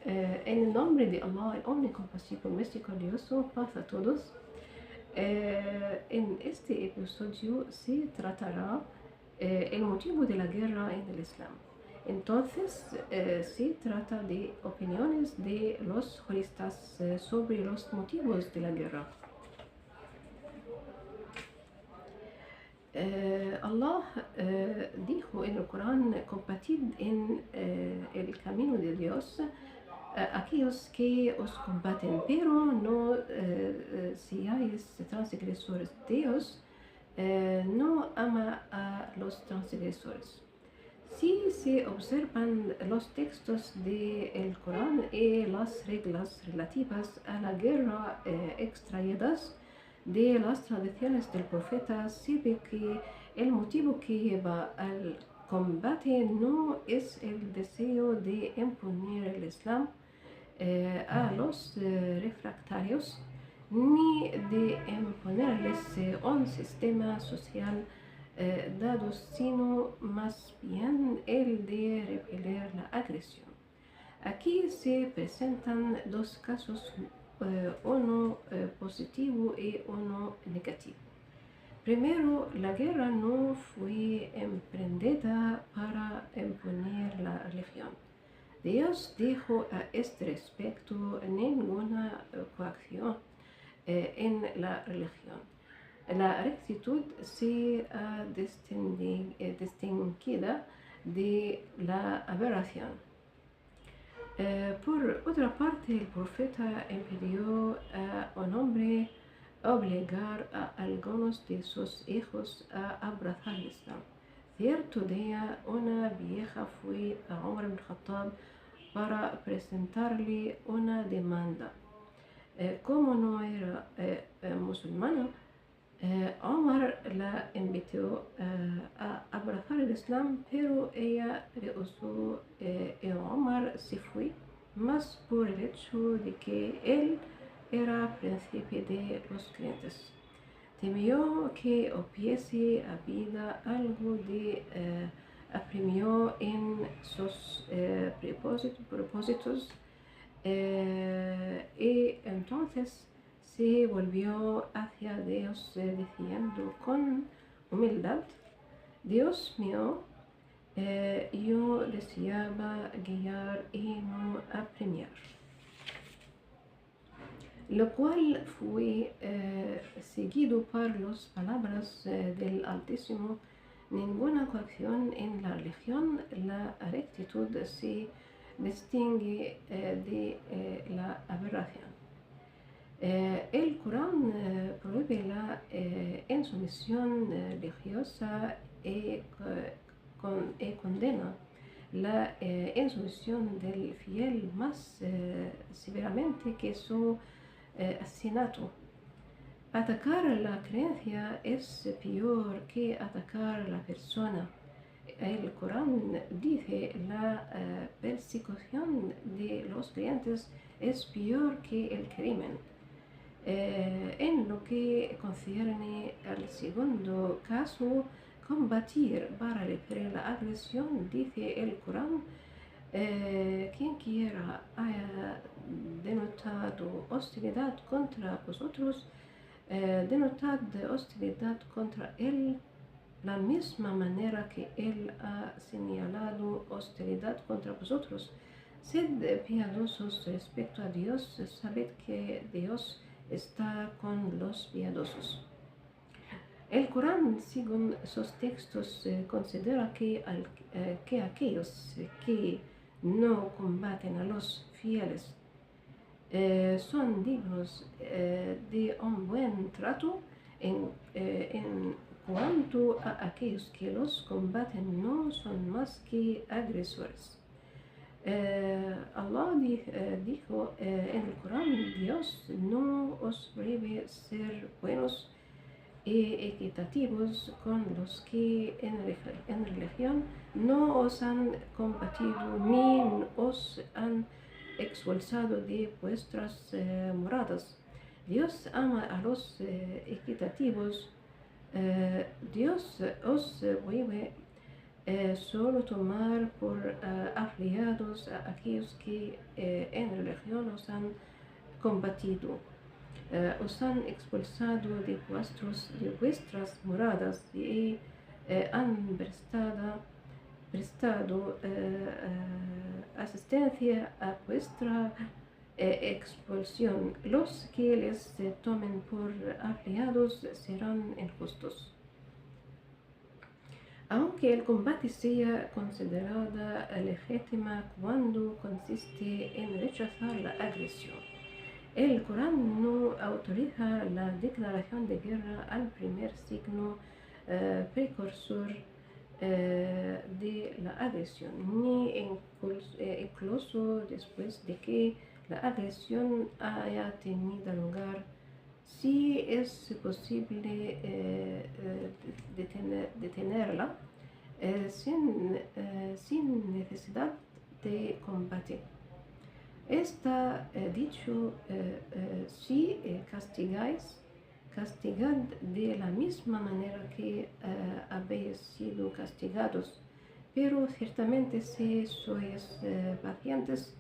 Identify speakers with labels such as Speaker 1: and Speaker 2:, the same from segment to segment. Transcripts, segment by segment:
Speaker 1: En el nombre de Allah, el omnicompasivo, misericordioso, paz a todos. En este episodio se tratará el motivo de la guerra en el Islam. Entonces, se trata de opiniones de los juristas sobre los motivos de la guerra. Allah dijo en el Corán: combatid en el camino de Dios aquellos que os combaten, pero no seáis transgresores. Dios no ama a los transgresores. Si se observan los textos del Corán y las reglas relativas a la guerra extraídas de las tradiciones del profeta, se ve que el motivo que lleva al combate no es el deseo de imponer el Islam a los refractarios, ni de imponerles un sistema social dado, sino más bien el de repeler la agresión. Aquí se presentan dos casos, uno positivo y uno negativo. Primero, la guerra no fue emprendida para imponer la religión. Dios dijo a este respecto: ninguna coacción en la religión. La rectitud se ha distinguida de la aberración. Por otra parte, el profeta impidió a un hombre obligar a algunos de sus hijos a abrazar el Islam. Cierto día, una vieja fue a Umar ibn Khattab para presentarle una demanda. Como no era musulmana, Omar la invitó a abrazar el Islam, pero ella rehusó y Omar se fue, más por el hecho de que él era príncipe de los creyentes. Temió que hubiese habido algo de apremio en sus propósitos, y entonces se volvió hacia Dios diciendo con humildad: Dios mío, yo deseaba guiar y no apremiar. Lo cual fue seguido por las palabras del Altísimo: ninguna coacción en la religión. La rectitud se distingue de la aberración. El Corán prohíbe la insumisión religiosa y condena la insumisión del fiel más severamente que su asesinato. Atacar la creencia es peor que atacar a la persona. El Corán dice: la persecución de los creyentes es peor que el crimen. En lo que concierne al segundo caso, combatir para repeler la agresión, dice el Corán: quien quiera haya denotado hostilidad contra vosotros, denotad hostilidad contra él la misma manera que él ha señalado hostilidad contra vosotros. Sed piadosos respecto a Dios, sabed que Dios está con los piadosos. El Corán, según sus textos, considera que aquellos que no combaten a los fieles son dignos de un buen trato. En cuanto a aquellos que los combaten, no son más que agresores. Allah dijo en el Corán: Dios no os prohíbe ser buenos y equitativos con los que en religión no os han combatido ni os han expulsado de vuestras moradas. Dios ama a los equitativos. Dios os prohíbe solo tomar por afiliados a aquellos que en religión os han combatido, os han expulsado de vuestras moradas y han prestado asistencia a vuestra expulsión. Los que les tomen por aliados serán injustos. Aunque el combate sea considerada legítima cuando consiste en rechazar la agresión, el Corán no autoriza la declaración de guerra al primer signo precursor de la agresión, ni incluso después de que la agresión haya tenido lugar, si es posible detenerla sin necesidad de combate. Está dicho, si castigáis, castigad de la misma manera que habéis sido castigados, pero ciertamente si sois pacientes,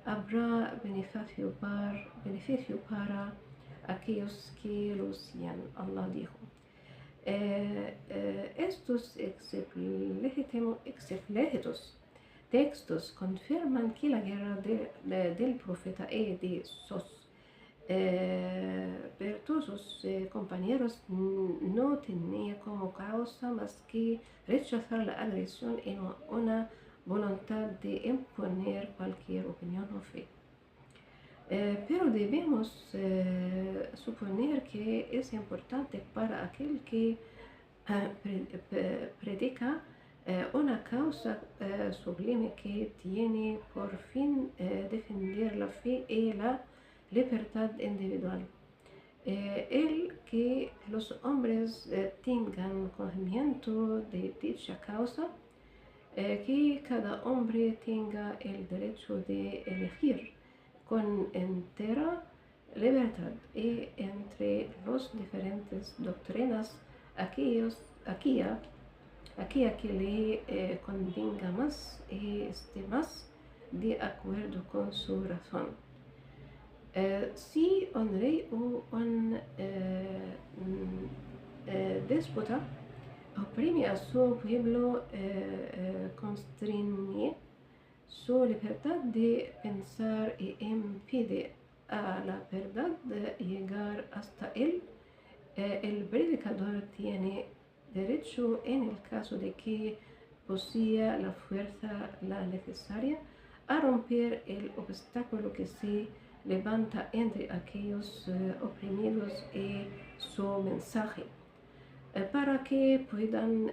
Speaker 1: habrá beneficio para aquellos que lo siguen. Allah dijo. Estos explícitos textos confirman que la guerra del profeta y de sus virtuosos compañeros no tenía como causa más que rechazar la agresión y una voluntad de imponer cualquier opinión o fe. Pero debemos suponer que es importante para aquel que predica una causa sublime que tiene por fin defender la fe y la libertad individual. El que los hombres tengan conocimiento de dicha causa, que cada hombre tenga el derecho de elegir con entera libertad y entre las diferentes doctrinas aquella que le convenga más y esté más de acuerdo con su razón. Si un rey o un déspota oprime a su pueblo, constriñe su libertad de pensar y impide a la verdad de llegar hasta él, el predicador tiene derecho, en el caso de que posea la fuerza necesaria, a romper el obstáculo que se levanta entre aquellos oprimidos y su mensaje, para que puedan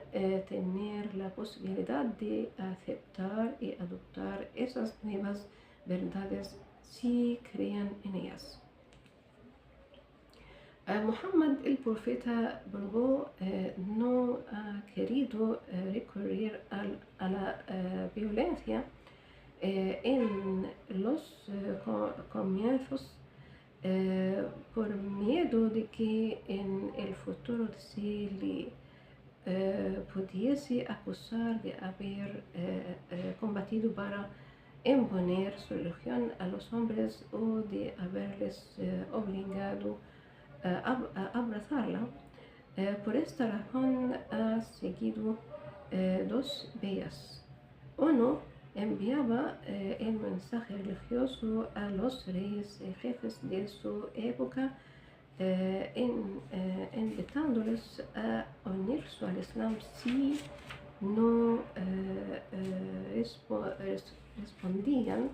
Speaker 1: tener la posibilidad de aceptar y adoptar esas nuevas verdades si creen en ellas. Muhammad el profeta luego no ha querido recurrir a la violencia en los comienzos por miedo de que en el futuro se le pudiese acusar de haber combatido para imponer su religión a los hombres o de haberles obligado a abrazarla. Por esta razón ha seguido dos vías. Uno, enviaba el mensaje religioso a los reyes y jefes de su época, invitándoles a unirse al Islam si no respondían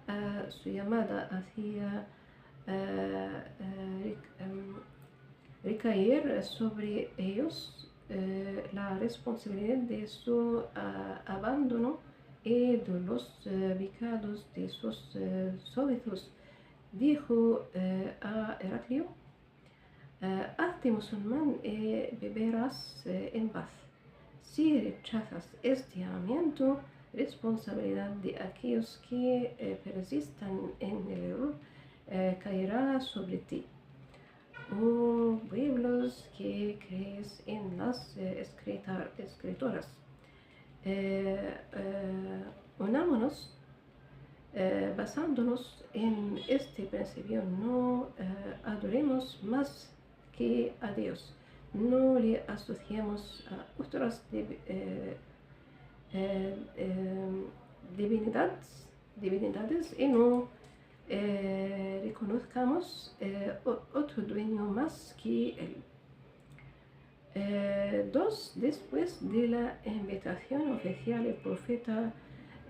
Speaker 1: a su llamada hacia recaer sobre ellos la responsabilidad de su abandono y de los pecados de sus súbditos. Dijo a Heraclio: hazte musulmán y vivirás en paz. Si rechazas este llamamiento, responsabilidad de aquellos que persistan en el error caerá sobre ti. Oh pueblos que crees en las escrituras, unámonos basándonos en este principio, no adoremos más que a Dios, no le asociemos a otras divinidades y no reconozcamos otro dueño más que Él. Dos, después de la invitación oficial, el profeta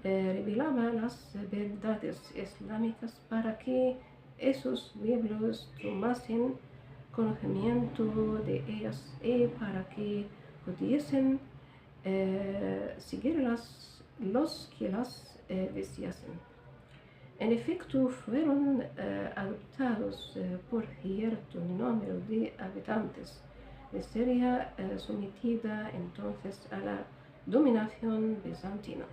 Speaker 1: revelaba las verdades islámicas para que esos pueblos tomasen conocimiento de ellas y para que pudiesen seguir los que las deseasen. En efecto, fueron adoptados por cierto número de habitantes de Siria sometida entonces a la dominación bizantina.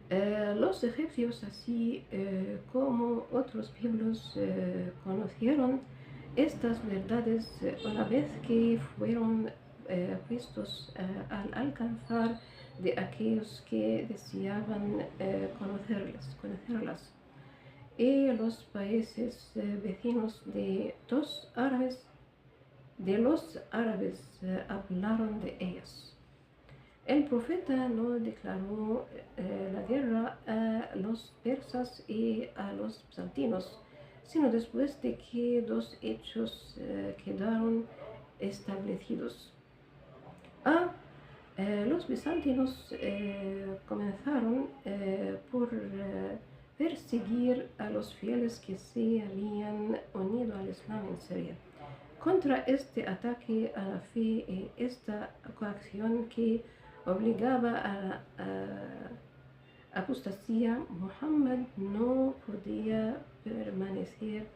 Speaker 1: Los egipcios, así como otros pueblos, conocieron estas verdades una vez que fueron puestos al alcanzar de aquellos que deseaban conocerlas. Y los países vecinos de los árabes hablaron de ellas. El profeta no declaró la guerra a los persas y a los bizantinos, sino después de que dos hechos quedaron establecidos. Los bizantinos comenzaron por perseguir a los fieles que se habían unido al Islam en Siria. Contra este ataque a la fe y esta coacción que obligaba a la apostasía, Muhammad no podía permanecer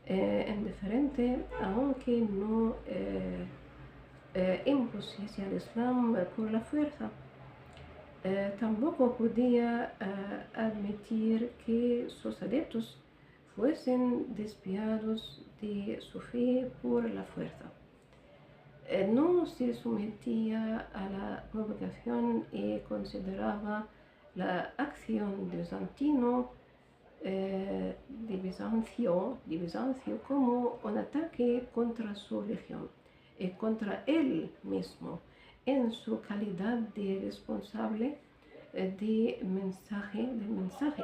Speaker 1: indiferente, aunque no impusiese al Islam por la fuerza. Tampoco podía admitir que sus adeptos fuesen desviados de su fe por la fuerza. No se sometía a la provocación y consideraba la acción de Bizancio como un ataque contra su religión y contra él mismo en su calidad de responsable del mensaje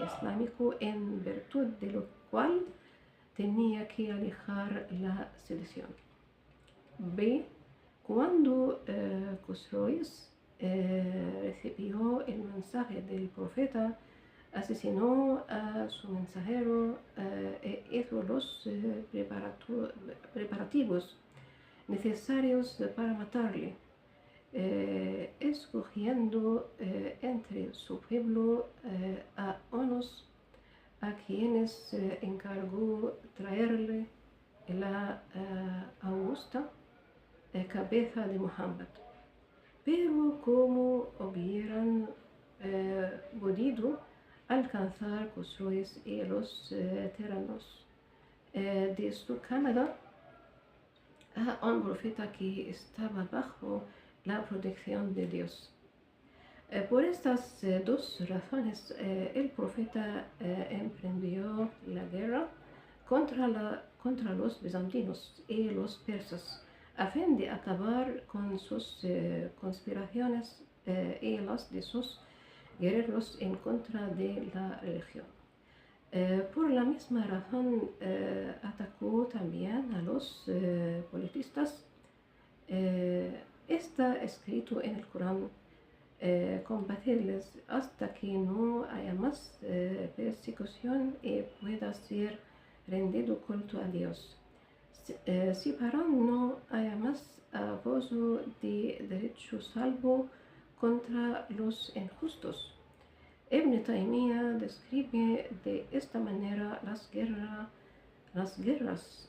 Speaker 1: islámico, en virtud de lo cual tenía que alejar la sedición. B. Cuando Khosroes recibió el mensaje del profeta, asesinó a su mensajero e hizo los preparativos necesarios para matarle, escogiendo entre su pueblo a unos a quienes encargó traerle la augusta cabeza de Muhammad. Pero como hubieran podido alcanzar Khosroes y los tiranos de su cámara a un profeta que estaba bajo la protección de Dios. Por estas dos razones, el profeta emprendió la guerra contra los bizantinos y los persas, a fin de acabar con sus conspiraciones y las de sus guerreros en contra de la religión. Por la misma razón, atacó también a los politistas. Está escrito en el Corán: combatirles hasta que no haya más persecución y pueda ser rendido culto a Dios. Si para no haya más abuso de derecho salvo contra los injustos. Ibn Taymiyyah describe de esta manera las guerras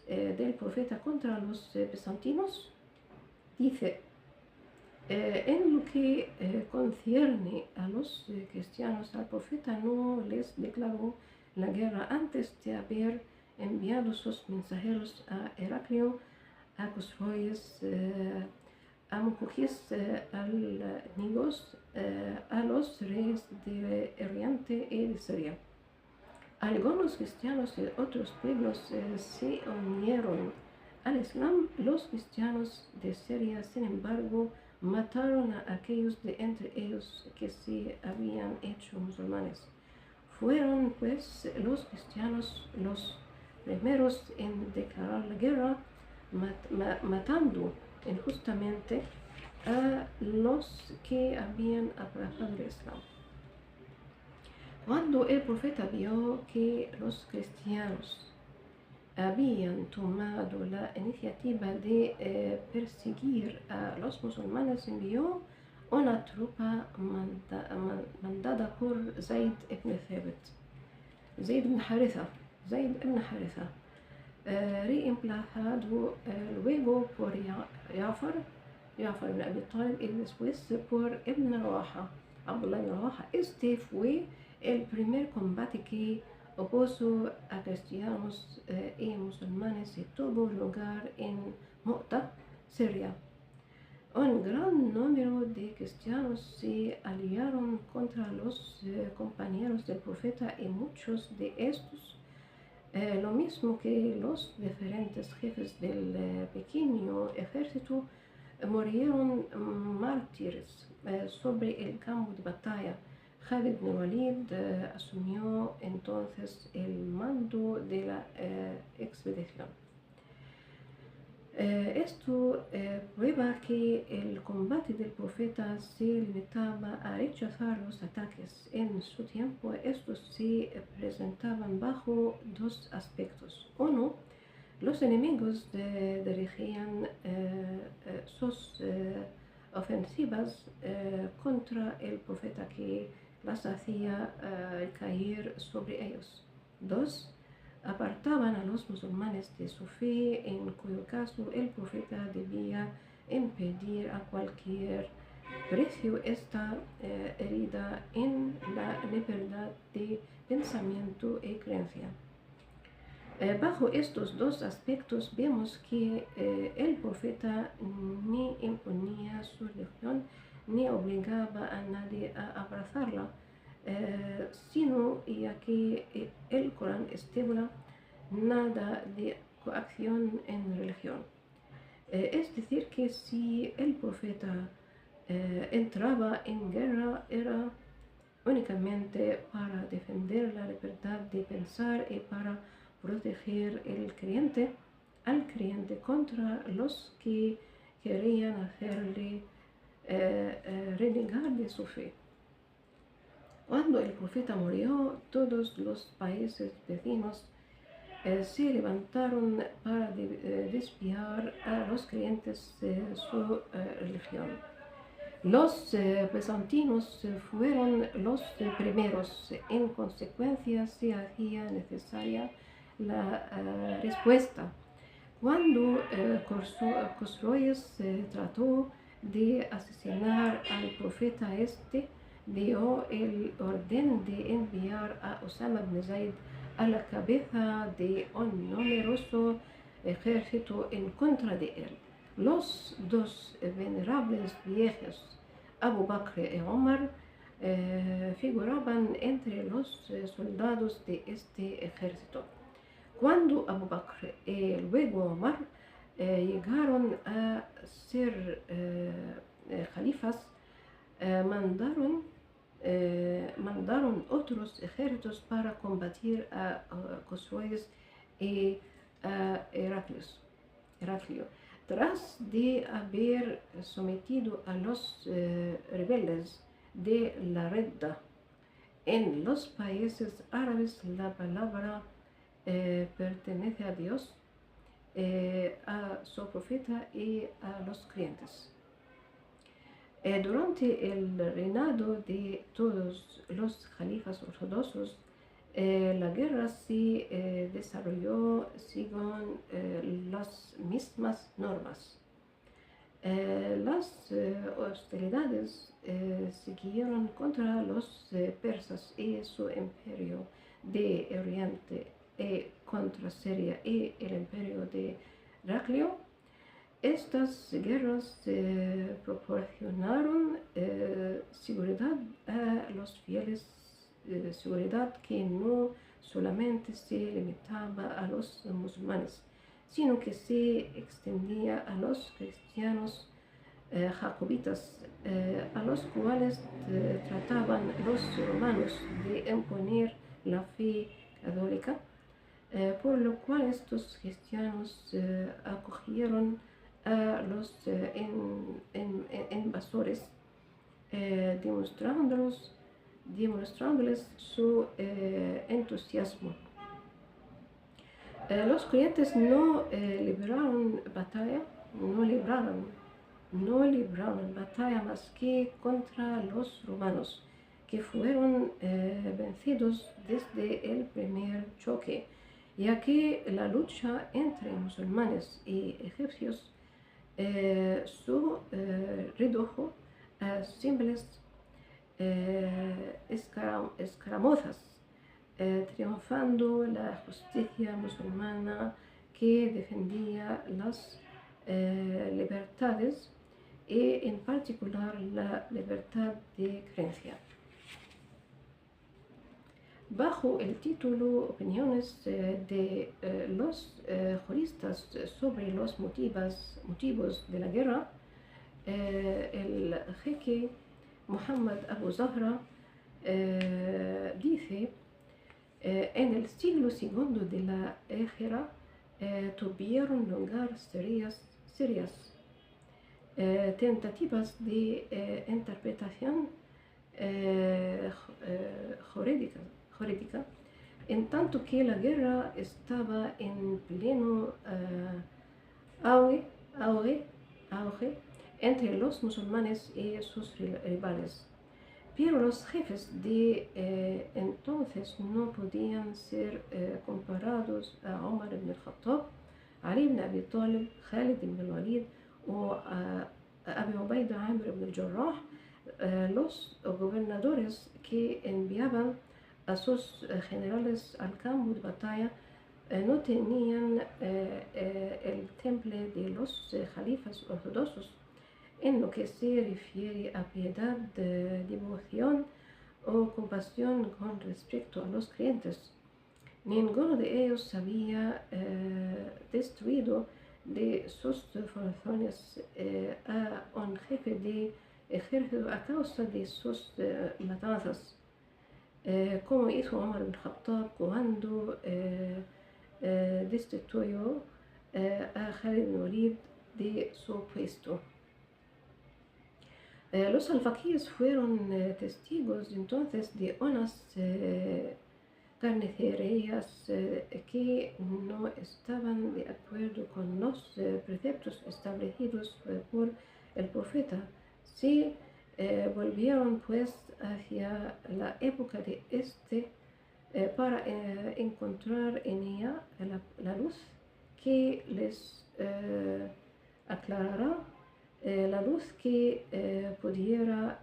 Speaker 1: del profeta contra los bizantinos. Dice: en lo que concierne a los cristianos, el profeta no les declaró la guerra antes de haber enviado sus mensajeros a Heraclio, a Khosroes, Amukugis al-Nigos a los reyes de Oriente y de Siria. Algunos cristianos de otros pueblos se unieron al Islam. Los cristianos de Siria, sin embargo, mataron a aquellos de entre ellos que se habían hecho musulmanes. Fueron pues los cristianos los primeros en declarar la guerra, matando injustamente a los que habían abrazado el Islam. Cuando el profeta vio que los cristianos habían tomado la iniciativa de perseguir a los musulmanes, envió una tropa mandada por Zayd ibn Thabit, Zayd ibn Haritha, reemplazado luego por Jafar ibn Abi Talib y después por Ibn Rawaha, Abdullah ibn Rawaha. Este fue el primer combate que opuso a cristianos y musulmanes y tuvo lugar en Mu'tah, Siria. Un gran número de cristianos se aliaron contra los compañeros del profeta y muchos de estos, lo mismo que los diferentes jefes del pequeño ejército, murieron mártires sobre el campo de batalla. Khalid ibn Walid asumió entonces el mando de la expedición. Esto prueba que el combate del profeta se limitaba a rechazar los ataques. En su tiempo, estos se presentaban bajo dos aspectos. Uno, los enemigos dirigían sus ofensivas contra el profeta, que las hacía caer sobre ellos. Dos, apartaban a los musulmanes de su fe, en cuyo caso el profeta debía impedir a cualquier precio esta herida en la libertad de pensamiento y creencia. Bajo estos dos aspectos vemos que el profeta ni imponía su religión ni obligaba a nadie a abrazarla, sino ya que el Corán estipula nada de coacción en religión. Es decir, que si el profeta entraba en guerra, era únicamente para defender la libertad de pensar y para proteger al creyente contra los que querían hacerle renegar de su fe. Cuando el profeta murió, todos los países vecinos se levantaron para desviar a los creyentes de su religión. Los bizantinos fueron los primeros. En consecuencia, se hacía necesaria la respuesta. Cuando Cosroes trató de asesinar al profeta, dio el orden de enviar a Osama ibn Zayd a la cabeza de un numeroso ejército en contra de él. Los dos venerables viejos, Abu Bakr y Omar, figuraban entre los soldados de este ejército. Cuando Abu Bakr y luego Omar llegaron a ser califas, mandaron otros ejércitos para combatir a Cosroes y a Heraclio. Tras de haber sometido a los rebeldes de la Redda en los países árabes, la palabra pertenece a Dios, a su profeta y a los creyentes. Durante el reinado de todos los califas ortodoxos, la guerra se desarrolló según las mismas normas. Las hostilidades siguieron contra los persas y su imperio de Oriente, y contra Siria y el imperio de Heraclio. Estas guerras proporcionaron seguridad a los fieles, seguridad que no solamente se limitaba a los musulmanes, sino que se extendía a los cristianos jacobitas, a los cuales trataban los romanos de imponer la fe católica, por lo cual estos cristianos acogieron a los invasores, demostrándoles su entusiasmo. Los creyentes no libraron batalla más que contra los romanos, que fueron vencidos desde el primer choque, ya que la lucha entre musulmanes y egipcios se redujo a simples escaramuzas, triunfando la justicia musulmana que defendía las libertades y en particular la libertad de creencia. Bajo el título Opiniones de los juristas sobre los motivos de la guerra, el jeque Muhammad Abu Zahra dice: en el siglo II de la Égira tuvieron lugar serias tentativas de interpretación jurídica, en tanto que la guerra estaba en pleno auge entre los musulmanes y sus rivales. Pero los jefes de entonces no podían ser comparados a Omar ibn al-Khattab, Ali ibn Abi Talib, Khalid ibn al-Walid o a Abi Ubaida Amr ibn al-Jarrah, los gobernadores que enviaban a sus generales al campo de batalla no tenían el temple de los califas ortodoxos en lo que se refiere a piedad, devoción o compasión con respecto a los creyentes. Ninguno de ellos había destruido de sus funciones a un jefe de ejército a causa de sus matanzas, como hizo Omar ibn Khattab cuando destituyó a Khalid ibn Walid de su puesto. Los alfaquíes fueron testigos entonces de unas carnicerías que no estaban de acuerdo con los preceptos establecidos por el profeta. Se volvieron pues hacia la época de para encontrar en ella la luz que les aclarará, la luz que pudiera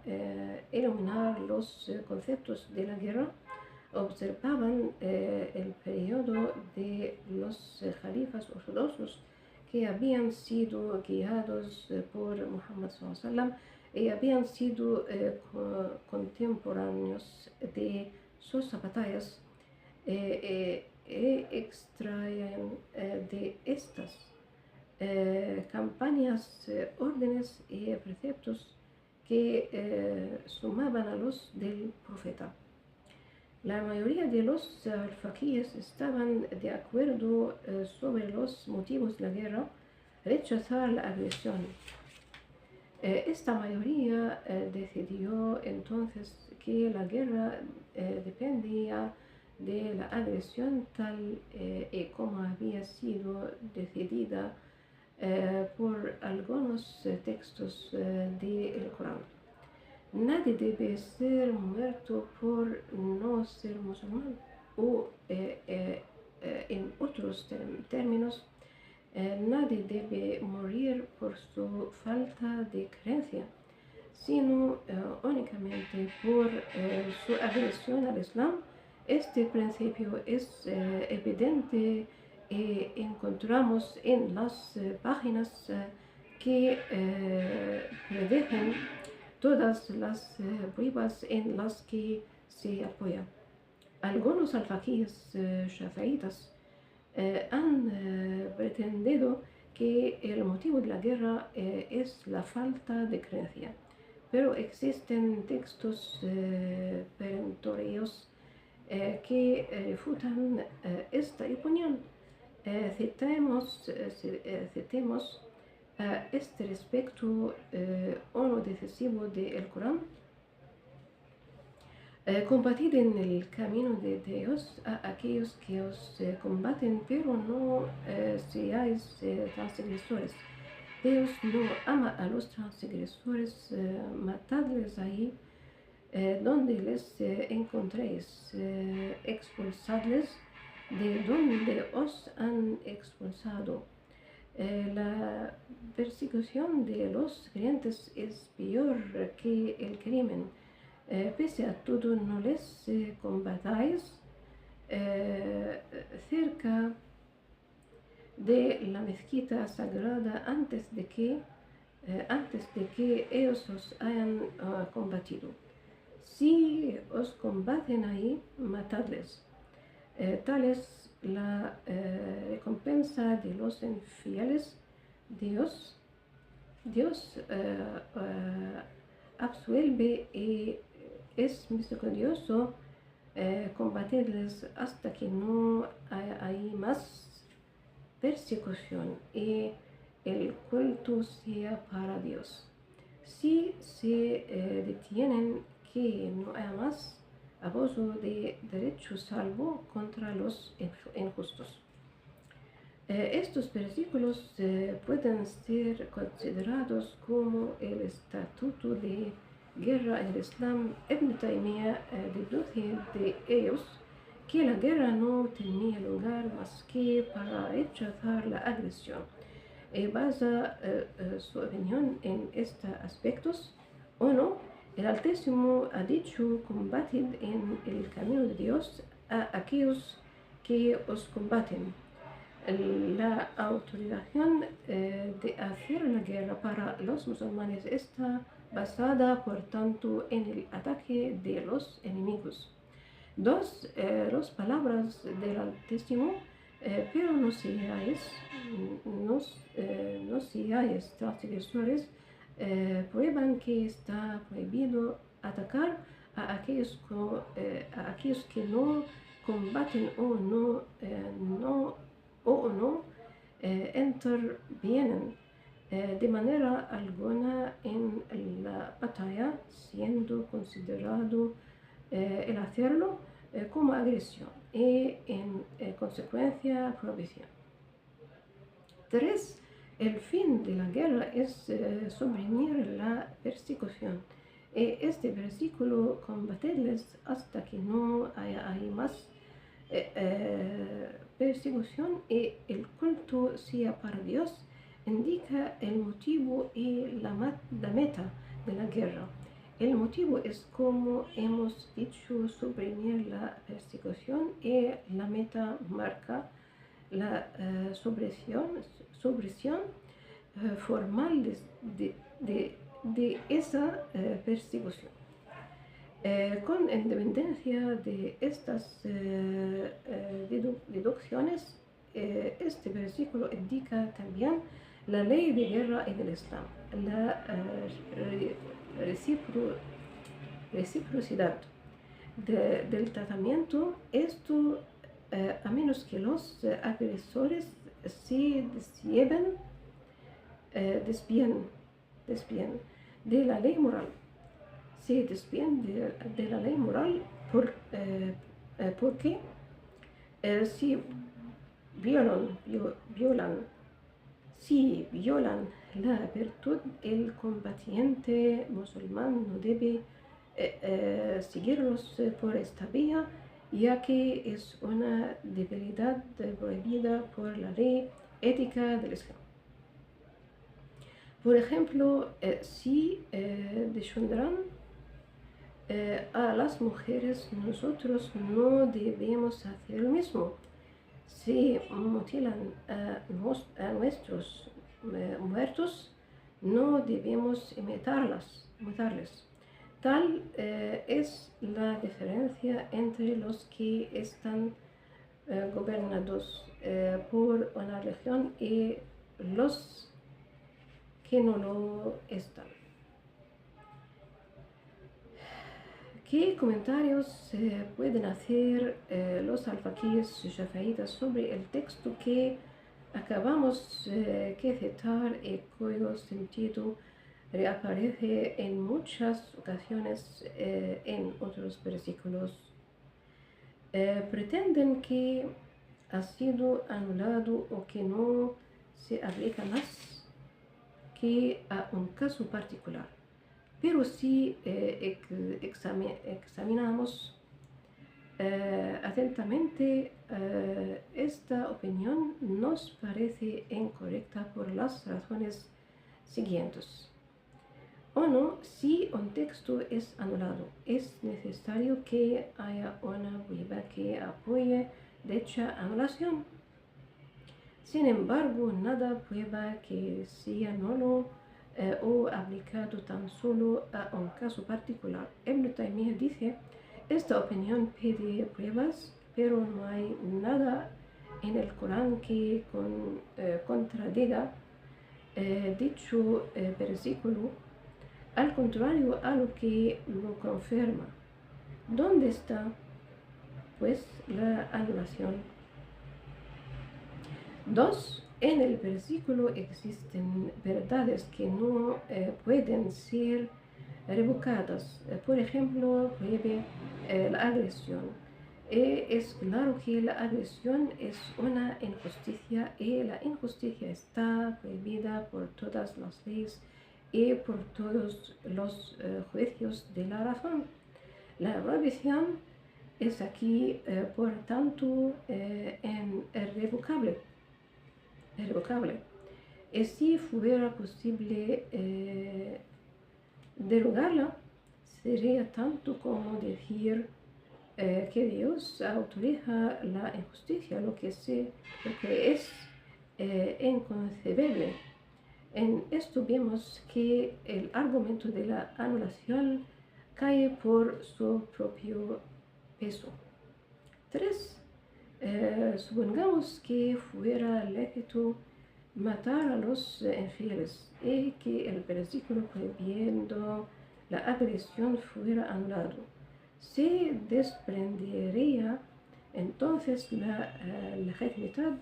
Speaker 1: iluminar los conceptos de la guerra. Observaban el periodo de los califas ortodoxos que habían sido guiados por Muhammad SAW y habían sido contemporáneos de sus batallas, extraían de estas campañas, órdenes y preceptos que sumaban a los del profeta. La mayoría de los alfaquíes estaban de acuerdo sobre los motivos de la guerra, rechazar la agresión. Esta mayoría decidió entonces que la guerra dependía de la agresión tal y como había sido decidida por algunos textos del Corán. Nadie debe ser muerto por no ser musulmán, o en otros términos, nadie debe morir por su falta de creencia, sino únicamente por su agresión al Islam. Este principio es evidente y encontramos en las páginas que predigen todas las pruebas en las que se apoya. Algunos alfaquíes shafiitas han pretendido que el motivo de la guerra es la falta de creencia, pero existen textos perentorios que refutan esta opinión. Citemos este respecto uno decisivo del Corán. Combatid en el camino de Dios a aquellos que os combaten, pero no seáis transgresores. Dios no ama a los transgresores, matadles ahí donde les encontréis, expulsadles de donde os han expulsado. La persecución de los creyentes es peor que el crimen. Pese a todo, no les combatáis cerca de la mezquita sagrada antes de que ellos os hayan combatido. Si os combaten ahí, matadles. Tal es la recompensa de los infieles. Dios absuelve y es misericordioso. Combatirles hasta que no hay más persecución y el culto sea para Dios. Si se detienen, que no haya más abuso de derechos salvo contra los injustos. Estos versículos pueden ser considerados como el estatuto de guerra en el Islam. Ibn Taymiyyah deduce de ellos que la guerra no tenía lugar más que para rechazar la agresión. Basa su opinión en estos aspectos. 1. El Altísimo ha dicho: combatid en el camino de Dios a aquellos que os combaten. La autorización de hacer la guerra para los musulmanes está basada, por tanto, en el ataque de los enemigos. 2. Las palabras del Altísimo, pero no seáis transgresores, prueban que está prohibido atacar a aquellos que no combaten o no intervienen de manera alguna en la batalla, siendo considerado el hacerlo como agresión y en consecuencia prohibición. 3. El fin de la guerra es suprimir la persecución. Este versículo: combatidles hasta que no haya más persecución y el culto sea para Dios, indica el motivo y la meta de la guerra. El motivo es, como hemos dicho, suprimir la persecución, y la meta marca la supresión formal de esa persecución. Con independencia de estas deducciones, este versículo indica también la ley de guerra en el Islam, la reciprocidad del tratamiento. Esto a menos que los agresores se desvíen de la ley moral. Se desvíen de la ley moral porque si violan la virtud, el combatiente musulmán no debe seguirlos por esta vía, ya que es una debilidad prohibida por la ley ética del Islam. Por ejemplo, si deshonran a las mujeres, nosotros no debemos hacer lo mismo. Si mutilan a nuestros muertos, no debemos imitarles. Tal es la diferencia entre los que están gobernados por una religión y los que no lo están. ¿Qué comentarios pueden hacer los alfaquíes shafiítas sobre el texto que acabamos de citar y cuyo sentido reaparece en muchas ocasiones en otros versículos? Pretenden que ha sido anulado o que no se aplica más que a un caso particular. Pero si examinamos atentamente esta opinión, nos parece incorrecta por las razones siguientes. 1. Si un texto es anulado, es necesario que haya una prueba que apoye dicha anulación. Sin embargo, nada prueba que sea nulo o aplicado tan solo a un caso particular. Ibn Taymiyyah dice: esta opinión pide pruebas, pero no hay nada en el Corán que contradiga dicho versículo, al contrario a lo que lo confirma. ¿Dónde está, pues, la anulación? 2. En el versículo existen verdades que no pueden ser revocadas. Por ejemplo, prohíbe la agresión. Es claro que la agresión es una injusticia y la injusticia está prohibida por todas las leyes y por todos los juicios de la razón. La prohibición es aquí, por tanto, irrevocable. Y si fuera posible derogarla, sería tanto como decir que Dios autoriza la injusticia, lo que es inconcebible. En esto vemos que el argumento de la anulación cae por su propio peso. 3. Supongamos que fuera lícito matar a los infieles y que el versículo prohibiendo la agresión fuera anulado. Se desprendería entonces la legitimidad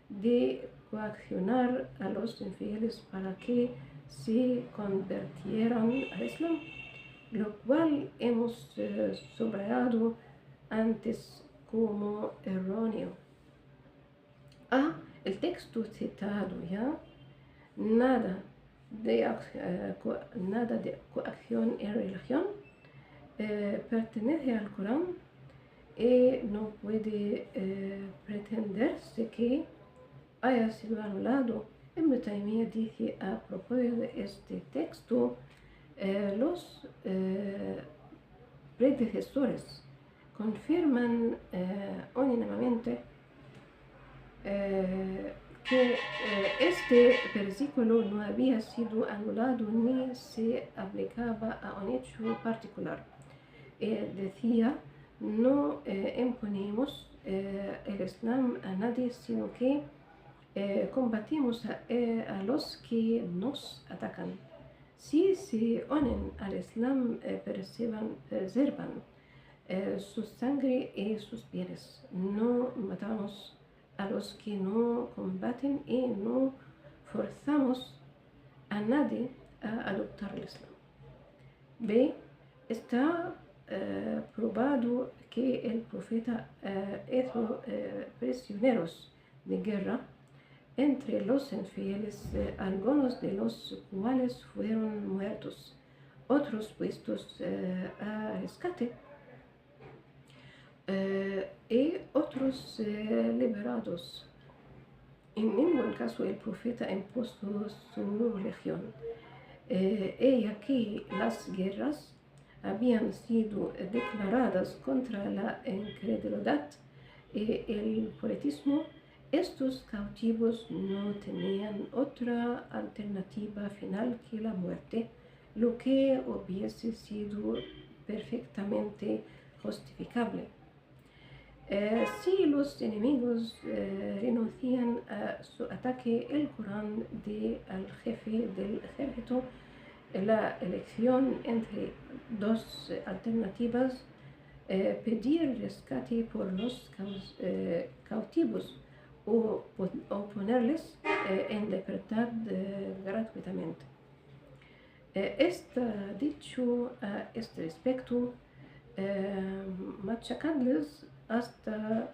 Speaker 1: de coaccionar a los infieles para que se convirtieran al Islam, lo cual hemos subrayado antes como erróneo. El texto citado ya, nada de coacción en religión, pertenece al Corán y no puede pretenderse que haya sido anulado. Ibn Taymiyyah dice a propósito de este texto: los predecesores confirman unánimemente que este versículo no había sido anulado ni se aplicaba a un hecho particular. Decía: no imponemos el Islam a nadie, sino que combatimos a los que nos atacan. Si se unen al Islam, preservan su sangre y sus bienes. No matamos a los que no combaten y no forzamos a nadie a adoptar el Islam. B. Está probado que el profeta hizo prisioneros de guerra entre los infieles, algunos de los cuales fueron muertos, otros puestos a rescate y otros liberados. En ningún caso el profeta impuso su religión. Y aquí las guerras habían sido declaradas contra la incredulidad y el politismo, Estos cautivos no tenían otra alternativa final que la muerte, lo que hubiese sido perfectamente justificable. Si los enemigos renuncian a su ataque, el Corán al jefe del ejército la elección entre dos alternativas: pedir rescate por los cautivos o ponerles en libertad gratuitamente. Está dicho a este respecto, machacadles hasta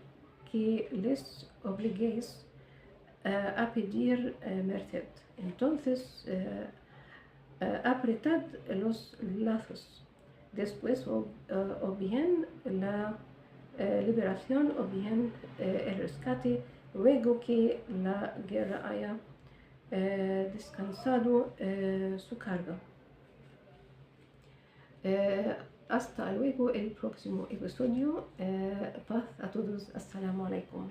Speaker 1: que les obliguéis a pedir merced. Entonces apretad los lazos. Después o bien la liberación o bien el rescate, luego que la guerra haya descansado su carga. Hasta luego el próximo episodio. Paz a todos. Assalamu alaikum.